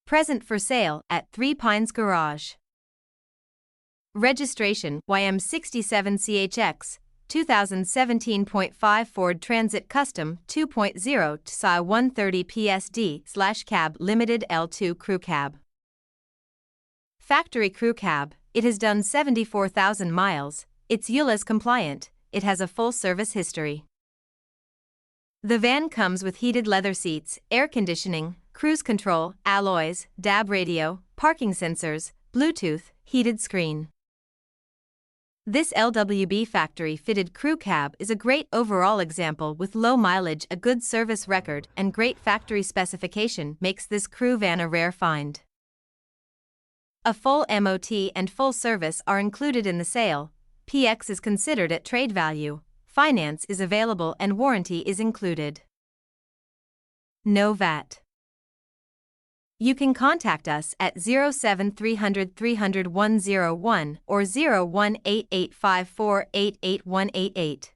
Present for sale at 3 Pines Garage. Registration YM67CHX, 2017.5 Ford Transit Custom 2.0 TDCi 130 PSD/cab Limited L2 Crew Cab. Factory Crew Cab, it has done 74,000 miles, it's ULEZ compliant, it has a full service history. The van comes with heated leather seats, air conditioning, cruise control, alloys, DAB radio, parking sensors, Bluetooth, heated screen. This LWB factory-fitted crew cab is a great overall example with low mileage, a good service record, and great factory specification makes this crew van a rare find. A full MOT and full service are included in the sale, PX is considered at trade value, finance is available and warranty is included. No VAT. You can contact us at 07300 300 101 or 01885488188.